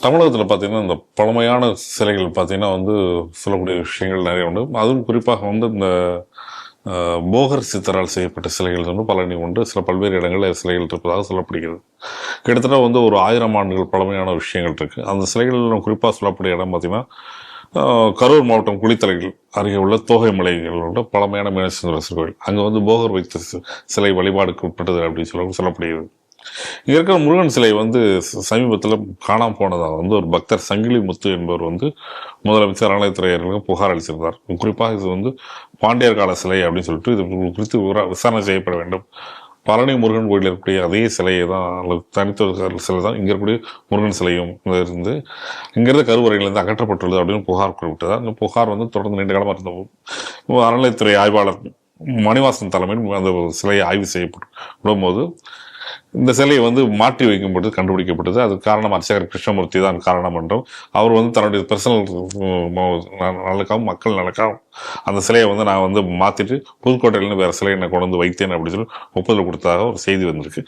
தமிழகத்தில் பார்த்தீங்கன்னா இந்த பழமையான சிலைகள் பார்த்தீங்கன்னா வந்து சொல்லக்கூடிய விஷயங்கள் நிறைய உண்டு. அதுவும் குறிப்பாக வந்து இந்த போகர் சித்தரால் செய்யப்பட்ட சிலைகள் வந்து பழனி உண்டு. சில பல்வேறு இடங்களில் சிலைகள் இருப்பதாக சொல்லப்படுகிறது. கிட்டத்தட்ட வந்து ஒரு 1000 ஆண்டுகள் பழமையான விஷயங்கள் இருக்குது. அந்த சிலைகள் குறிப்பாக சொல்லக்கூடிய இடம் பார்த்தீங்கன்னா கரூர் மாவட்டம் குளித்தலைகள் அருகே உள்ள தோகை மலைகளோட பழமையான மீனாட்சி கோயில். அங்கே வந்து போகர் வைத்த சிலை வழிபாடுக்கு உட்பட்டது அப்படின்னு சொல்லப்படுகிறது. இங்க இருக்கிற முருகன் சிலை வந்து சமீபத்தில் காணாமல் போனதாக வந்து ஒரு பக்தர் சங்கிலி முத்து என்பவர் வந்து முதலமைச்சர் அறநிலையத்துறையர்களுக்கு புகார் அளிச்சிருந்தார். குறிப்பாக இது வந்து பாண்டியர் கால சிலை அப்படின்னு சொல்லிட்டு இது குறித்து விசாரணை செய்யப்பட வேண்டும். பழனி முருகன் கோயில் இருக்கக்கூடிய அதே சிலையை தான் அல்லது தனித்துவ சிலை தான் இங்கே இருக்கக்கூடிய முருகன் சிலையும் இருந்து இங்கிருந்து கருவறையிலிருந்து அகற்றப்பட்டுள்ளது அப்படின்னு புகார் குறிப்பிட்டதார். இந்த புகார் வந்து தொடர்ந்து நீண்ட காலமாக இருந்த அறநிலையத்துறை ஆய்வாளர் மணிவாசன் தலைமையில் அந்த சிலையை ஆய்வு செய்யப்படும் போது இந்த சிலையை வந்து மாற்றி வைக்கும்போது கண்டுபிடிக்கப்பட்டது. அது காரணம் அர்ச்சகர் கிருஷ்ணமூர்த்தி தான் காரணம் என்றும் அவர் வந்து தன்னுடைய பர்சனல் நலக்காகவும் மக்கள் நலக்காகவும் அந்த சிலையை வந்து நான் வந்து மாற்றிட்டு புதுக்கோட்டையிலேருந்து வேறு சிலையை நான் கொண்டு வந்து வைத்தேன் அப்படின்னு சொல்லி ஒப்புதல் கொடுத்ததாக ஒரு செய்தி வந்திருக்கு.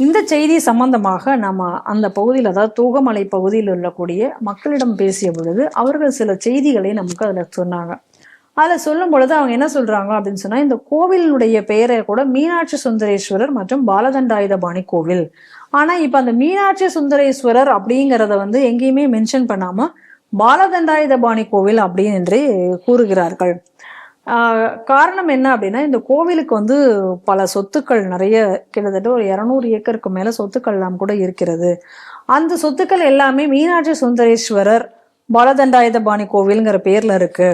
இந்த செய்தி சம்பந்தமாக நம்ம அந்த பகுதியில், அதாவது தூகமலை பகுதியில் உள்ளக்கூடிய மக்களிடம் பேசிய பொழுது அவர்கள் சில செய்திகளை நமக்கு அதில் சொன்னாங்க. அதில் சொல்லும் பொழுது அவங்க என்ன சொல்றாங்க அப்படின்னு சொன்னா, இந்த கோவிலுடைய பெயரை கூட மீனாட்சி சுந்தரேஸ்வரர் மற்றும் பாலதண்டாயுதபாணி கோவில். ஆனா இப்ப அந்த மீனாட்சி சுந்தரேஸ்வரர் அப்படிங்கிறத வந்து எங்கேயுமே மென்ஷன் பண்ணாம பாலதண்டாயுதபாணி கோவில் அப்படின்னு கூறுகிறார்கள். காரணம் என்ன அப்படின்னா, இந்த கோவிலுக்கு வந்து பல சொத்துக்கள் நிறைய, கிட்டத்தட்ட ஒரு 200 ஏக்கருக்கு மேல சொத்துக்கள் எல்லாம் கூட இருக்கிறது. அந்த சொத்துக்கள் எல்லாமே மீனாட்சி சுந்தரேஸ்வரர் பாலதண்டாயுதபாணி கோவில்ங்கிற பேர்ல இருக்கு.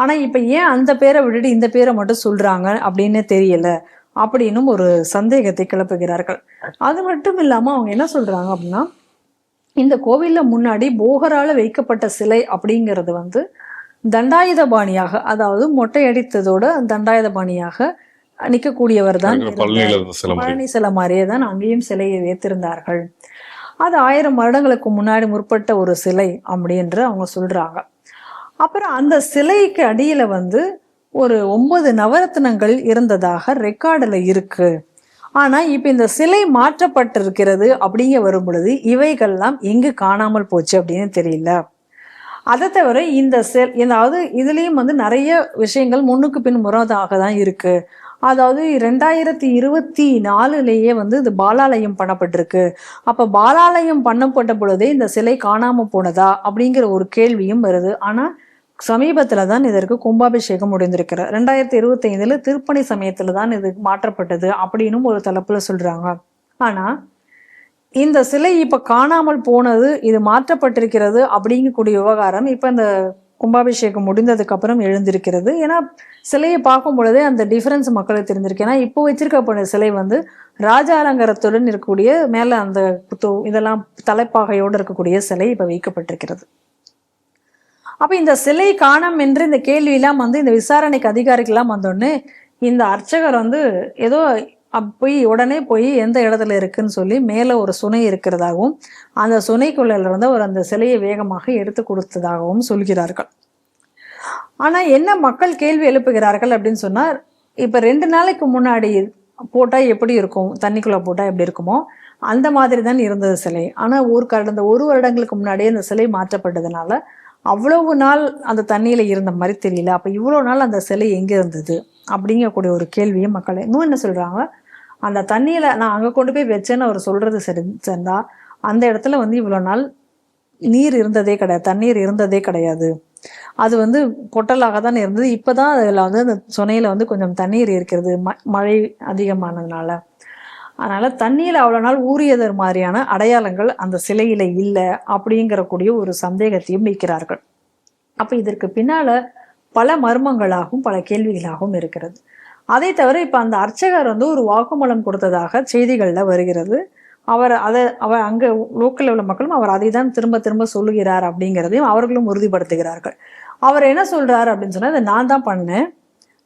ஆனா இப்ப ஏன் அந்த பேரை விட்டுட்டு இந்த பேரை மட்டும் சொல்றாங்க அப்படின்னு தெரியல அப்படின்னும் ஒரு சந்தேகத்தை கிளப்புகிறார்கள். அது மட்டும் இல்லாம அவங்க என்ன சொல்றாங்க அப்படின்னா, இந்த கோவில்ல முன்னாடி போகரால வைக்கப்பட்ட சிலை அப்படிங்கிறது வந்து தண்டாயுதபாணியாக, அதாவது மொட்டை அடித்ததோட தண்டாயுதபாணியாக நிற்கக்கூடியவர் தான். பழனி சிலை மாதிரியே தான் அங்கேயும் சிலையை வைத்திருந்தார்கள். அது 1000 வருடங்களுக்கு முன்னாடி முற்பட்ட ஒரு சிலை அப்படின்று அவங்க சொல்றாங்க. அப்புறம் அந்த சிலைக்கு அடியில வந்து ஒரு 9 நவரத்னங்கள் இருந்ததாக ரெக்கார்டுல இருக்கு. ஆனா இப்ப இந்த சிலை மாற்றப்பட்டிருக்கிறது அப்படிங்க வரும் பொழுது இவைகள்லாம் எங்கு காணாமல் போச்சு அப்படின்னு தெரியல. அதை தவிர அதாவது இதுலயும் வந்து நிறைய விஷயங்கள் முன்னுக்கு பின் முறதாக தான் இருக்கு. அதாவது 2024 வந்து இது பாலாலயம் பண்ணப்பட்டிருக்கு. அப்ப பாலாலயம் பண்ணப்பட்ட பொழுதே இந்த சிலை காணாம போனதா அப்படிங்கிற ஒரு கேள்வியும் வருது. ஆனா சமீபத்துல தான் இதற்கு கும்பாபிஷேகம் முடிந்திருக்கிறார். 2025 திருப்பணி சமயத்துல தான் இது மாற்றப்பட்டது அப்படின்னு ஒரு தளப்புல சொல்றாங்க. ஆனா இந்த சிலை இப்ப காணாமல் போனது, இது மாற்றப்பட்டிருக்கிறது அப்படிங்கக்கூடிய விவகாரம் இப்ப இந்த கும்பாபிஷேகம் முடிந்ததுக்கு அப்புறம் எழுந்திருக்கிறது. ஏன்னா சிலையை பார்க்கும் பொழுதே அந்த டிஃபரன்ஸ் மக்களுக்கு தெரிஞ்சிருக்கு. ஏன்னா இப்போ வச்சிருக்கக்கூடிய சிலை வந்து ராஜ அலங்காரத்துடன் இருக்கக்கூடிய மேல அந்த இதெல்லாம் தலைப்பாகையோடு இருக்கக்கூடிய சிலை இப்ப வைக்கப்பட்டிருக்கிறது. அப்ப இந்த சிலை காணாம் என்று இந்த கேள்வி எல்லாம் வந்து இந்த விசாரணைக்கு அதிகாரிகள் எல்லாம் வந்தோடனே இந்த அர்ச்சகர் வந்து ஏதோ உடனே போய் எந்த இடத்துல இருக்குன்னு சொல்லி மேல ஒரு சுனை இருக்கிறதாகவும் அந்த சுனைக்குள்ள இருந்து அவர் அந்த சிலையை வேகமாக எடுத்து கொடுத்ததாகவும் சொல்கிறார்கள். ஆனா என்ன மக்கள் கேள்வி எழுப்புகிறார்கள் அப்படின்னு சொன்னா, இப்ப 2 நாளைக்கு முன்னாடி போட்டா எப்படி இருக்கும், தண்ணிக்குள்ள போட்டா எப்படி இருக்குமோ அந்த மாதிரி தான் இருந்தது சிலை. ஆனா கடந்த 1 வருடங்களுக்கு முன்னாடியே அந்த சிலை மாற்றப்பட்டதுனால அவ்வளவு நாள் அந்த தண்ணியில இருந்த மாதிரி தெரியல. அப்ப இவ்வளவு நாள் அந்த சிலை எங்க இருந்தது அப்படிங்கக்கூடிய ஒரு கேள்வியும் மக்கள் இன்னும் என்ன சொல்றாங்க, அந்த தண்ணியில நான் அங்க கொண்டு போய் வச்சேன்னு அவர் சொல்றது சேர்ந்தா அந்த இடத்துல வந்து இவ்வளவு நாள் நீர் இருந்ததே கிடையாது, தண்ணீர் இருந்ததே கிடையாது. அது வந்து பொட்டலாக தான் இருந்தது. இப்பதான் அதுல வந்து அந்த சுனையில வந்து கொஞ்சம் தண்ணீர் இருக்கிறது மழை அதிகமானதுனால. அதனால தண்ணியில அவ்வளவு நாள் ஊறியது மாதிரியான அடையாளங்கள் அந்த சிலையில இல்லை அப்படிங்கிற கூடிய ஒரு சந்தேகத்தையும் வைக்கிறார்கள். அப்ப இதற்கு பின்னால பல மர்மங்களாகவும் பல கேள்விகளாகவும் இருக்கிறது. அதை தவிர இப்ப அந்த அர்ச்சகர் வந்து ஒரு வாக்குமூலம் கொடுத்ததாக செய்திகள்ல வருகிறது. அவர் அங்க லோக்கல்ல உள்ள மக்களும் அவர் அதை தான் திரும்ப திரும்ப சொல்லுகிறார் அப்படிங்கிறதையும் அவர்களும் உறுதிப்படுத்துகிறார்கள். அவர் என்ன சொல்றாரு அப்படின்னு சொன்னா, இதை நான் தான் பண்ணேன்.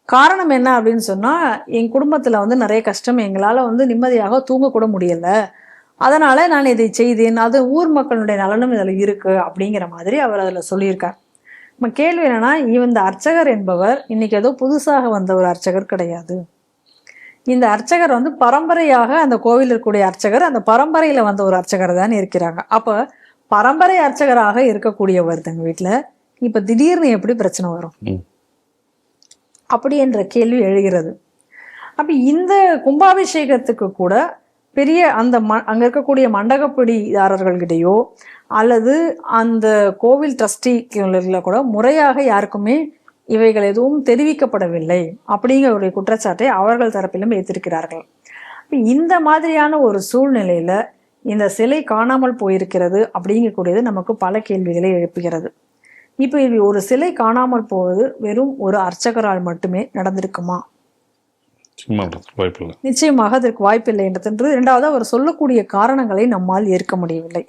காரணம் என்ன அப்படின்னு சொன்னா, என் குடும்பத்துல வந்து நிறைய கஷ்டம், எங்களால வந்து நிம்மதியாக தூங்க கூட முடியல, அதனால நான் இதை செய்தேன், அது ஊர் மக்களுடைய நலனும் இதுல இருக்கு அப்படிங்கிற மாதிரி அவர் அதுல சொல்லியிருக்கார். நம்ம கேள்வி என்னன்னா, இந்த அர்ச்சகர் என்பவர் இன்னைக்கு ஏதோ புதுசாக வந்த ஒரு அர்ச்சகர் கிடையாது. இந்த அர்ச்சகர் வந்து பரம்பரையாக அந்த கோவில் இருக்கக்கூடிய அர்ச்சகர், அந்த பரம்பரையில வந்த ஒரு அர்ச்சகர் தான் இருக்கிறாங்க. அப்ப பரம்பரை அர்ச்சகராக இருக்கக்கூடியவர் தங்க வீட்டுல இப்ப திடீர்னு எப்படி பிரச்சனை வரும் அப்படி என்ற கேள்வி எழுகிறது. அப்ப இந்த கும்பாபிஷேகத்துக்கு கூட பெரிய அந்த அங்க இருக்கக்கூடிய மண்டகப்பிடிதாரர்கள்கிட்டயோ அல்லது அந்த கோவில் ட்ரஸ்டில கூட முறையாக யாருக்குமே இவைகள் எதுவும் தெரிவிக்கப்படவில்லை அப்படிங்கிற ஒரு குற்றச்சாட்டை அவர்கள் தரப்பிலும் ஏற்றிருக்கிறார்கள். இந்த மாதிரியான ஒரு சூழ்நிலையில இந்த சிலை காணாமல் போயிருக்கிறது அப்படிங்கக்கூடியது நமக்கு பல கேள்விகளை எழுப்புகிறது. இப்ப இது ஒரு சிலை காணாமல் போவது வெறும் ஒரு அர்ச்சகரால் மட்டுமே நடந்திருக்குமா? நிச்சயமாக அதற்கு வாய்ப்பில்லை என்றது. இரண்டாவது, அவர் சொல்லக்கூடிய காரணங்களை நம்மால் ஏற்க முடியவில்லை.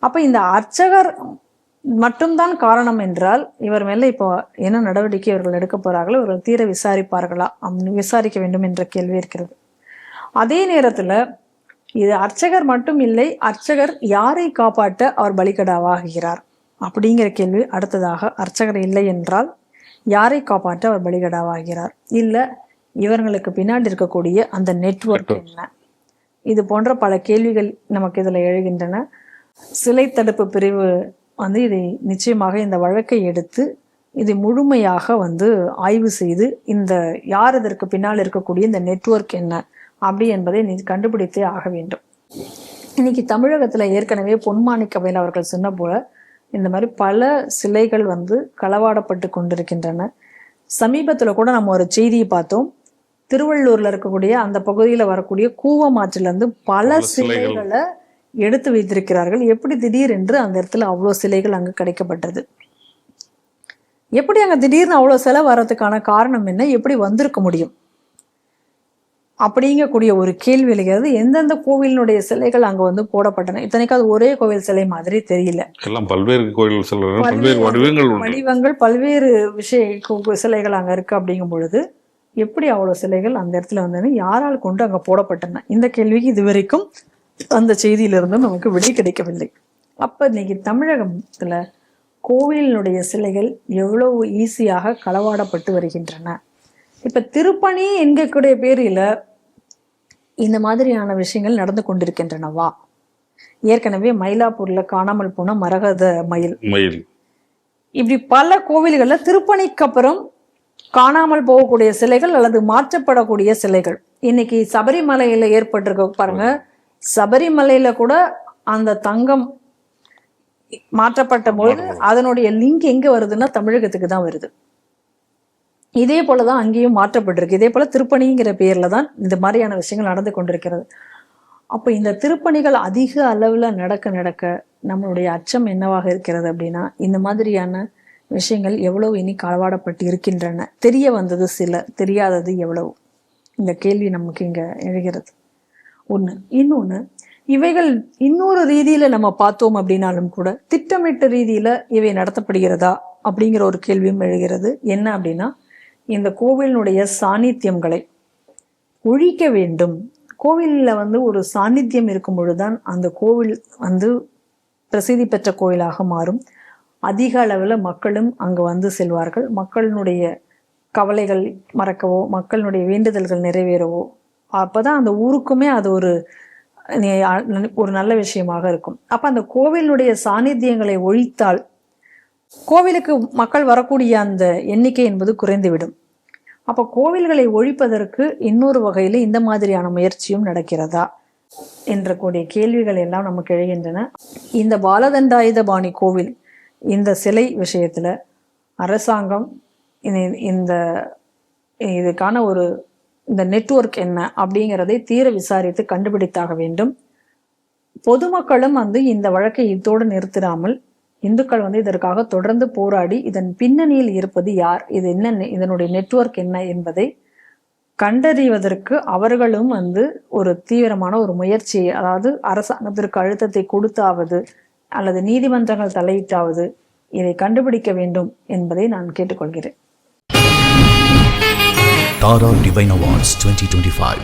அப்ப இந்த அர்ச்சகர் மட்டும்தான் காரணம் என்றால் இவர் மேல இப்போ என்ன நடவடிக்கை இவர்கள் எடுக்க போறார்களோ இவர்கள் தீர விசாரிப்பார்களா, விசாரிக்க வேண்டும் என்ற கேள்வி இருக்கிறது. அதே நேரத்துல இது அர்ச்சகர் மட்டும் இல்லை, அர்ச்சகர் யாரை காப்பாற்ற அவர் பலிகடாவாகிறார் அப்படிங்கிற கேள்வி அடுத்ததாக. அர்ச்சகர் இல்லை என்றால் யாரை காப்பாற்ற அவர் பலிகடாவாகிறார், இல்ல இவர்களுக்கு பின்னாடி இருக்கக்கூடிய அந்த நெட்வொர்க் என்ன, இது போன்ற பல கேள்விகள் நமக்கு இதுல எழுகின்றன. சிலை தடுப்பு பிரிவு இதை நிச்சயமாக இந்த வழக்கை எடுத்து இதை முழுமையாக ஆய்வு செய்து இந்த யார் இதற்கு பின்னால் இருக்கக்கூடிய இந்த நெட்வொர்க் என்ன அப்படி என்பதை கண்டுபிடித்தே ஆக வேண்டும். இன்னைக்கு தமிழகத்துல ஏற்கனவே பொன்மாணிக்கவேல் அவர்கள் சொன்ன போல இந்த மாதிரி பல சிலைகள் களவாடப்பட்டு கொண்டிருக்கின்றன. சமீபத்துல கூட நம்ம ஒரு செய்தியை பார்த்தோம். திருவள்ளூர்ல இருக்கக்கூடிய அந்த பகுதியில வரக்கூடிய கூவமாற்றில இருந்து பல சிலைகளை எடுத்து வைத்திருக்கிறார்கள். எப்படி திடீரென்று அந்த இடத்துல அவ்வளவு சிலைகள் அங்கு கிடைக்கப்பட்டது? எப்படி அங்க திடீர்னு அவ்வளவு செலவு வர்றதுக்கான காரணம் என்ன? எப்படி வந்திருக்க முடியும் அப்படிங்கக்கூடிய ஒரு கேள்வி எழுகிறது. எந்தெந்த கோவிலினுடைய சிலைகள் அங்க போடப்பட்டன? இத்தனைக்கு அது ஒரே கோவில் சிலை மாதிரி தெரியல, எல்லாம் பல்வேறு கோவில் வடிவங்கள் பல்வேறு சிலைகள் அங்க இருக்கு. அப்படிங்கும் பொழுது எப்படி அவ்வளவு சிலைகள் அந்த இடத்துல வந்ததுன்னு யாரால் கொண்டு அங்க போடப்பட்டன? இந்த கேள்விக்கு இதுவரைக்கும் அந்த செய்தியிலிருந்து நமக்கு விடை கிடைக்கவில்லை. அப்ப இன்னைக்கு தமிழகத்துல கோவிலினுடைய சிலைகள் எவ்வளவு ஈஸியாக களவாடப்பட்டு வருகின்றன. இப்ப திருப்பணி என்கக்கூடிய பேரில இந்த மாதிரியான விஷயங்கள் நடந்து கொண்டிருக்கின்றனவா? ஏற்கனவே மயிலாப்பூர்ல காணாமல் போன மரகத மயில், இப்படி பல கோவில்கள்ல திருப்பணிக்கு அப்புறம் காணாமல் போகக்கூடிய சிலைகள் அல்லது மாற்றப்படக்கூடிய சிலைகள். இன்னைக்கு சபரிமலையில ஏற்பட்டிருக்க பாருங்க, சபரிமலையில கூட அந்த தங்கம் மாற்றப்பட்ட போது அதனுடைய லிங்க் எங்க வருதுன்னா தமிழகத்துக்கு தான் வருது. இதே போலதான் அங்கேயும் மாற்றப்பட்டிருக்கு. இதே போல திருப்பணிங்கிற பேர்ல தான் இந்த மாதிரியான விஷயங்கள் நடந்து கொண்டிருக்கிறது. அப்ப இந்த திருப்பணிகள் அதிக அளவுல நடக்க நம்மளுடைய அச்சம் என்னவாக இருக்கிறது அப்படின்னா, இந்த மாதிரியான விஷயங்கள் எவ்வளவு இனி களவாடப்பட்டு இருக்கின்றன. தெரிய வந்தது சில, தெரியாதது எவ்வளவு. இந்த கேள்வி நமக்கு இங்க எழுகிறது. ஒண்ணு. இன்னொன்னு, இவைகள் இன்னொரு ரீதியில நம்ம பார்த்தோம் அப்படின்னாலும் கூட திட்டமிட்ட ரீதியில இவை நடத்தப்படுகிறதா அப்படிங்கிற ஒரு கேள்வியும் எழுகிறது. என்ன அப்படின்னா, இந்த கோவிலினுடைய சாநித்தியங்களை ஒழிக்க வேண்டும். கோவில்ல ஒரு சாநித்தியம் இருக்கும் பொழுதுதான் அந்த கோவில் பிரசித்தி பெற்ற கோயிலாக மாறும். அதிக அளவுல மக்களும் அங்கு செல்வார்கள். மக்களினுடைய கவலைகள் மறக்கவோ, மக்களினுடைய வேண்டுதல்கள் நிறைவேறவோ, அப்பதான் அந்த ஊருக்குமே அது ஒரு நல்ல விஷயமாக இருக்கும். அப்ப அந்த கோவிலுடைய சாநித்தியங்களை ஒழித்தால் கோவிலுக்கு மக்கள் வரக்கூடிய அந்த எண்ணிக்கை என்பது குறைந்துவிடும். அப்ப கோவில்களை ஒழிப்பதற்கு இன்னொரு வகையில இந்த மாதிரியான முயற்சியும் நடக்கிறதா என்ற கூடிய கேள்விகள் எல்லாம் நமக்கு எழுகின்றன. இந்த பாலதண்டாயுதபாணி கோவில் இந்த சிலை விஷயத்துல அரசாங்கம் இதுக்கான இந்த நெட்வொர்க் என்ன அப்படிங்கிறதை தீர விசாரித்து கண்டுபிடித்தாக வேண்டும். பொதுமக்களும் இந்த வழக்கை இதோடு நிறுத்திடாமல் இந்துக்கள் இதற்காக தொடர்ந்து போராடி இதன் பின்னணியில் இருப்பது யார், இது என்ன, இதனுடைய நெட்வொர்க் என்ன என்பதை கண்டறிவதற்கு அவர்களும் ஒரு தீவிரமான ஒரு முயற்சியை, அதாவது அரசாங்கத்திற்கு அழுத்தத்தை கொடுத்தாவது அல்லது நீதிமன்றங்கள் தலையிட்டாவது இதை கண்டுபிடிக்க வேண்டும் என்பதை நான் கேட்டுக்கொள்கிறேன். Tara Divine Awards 2025.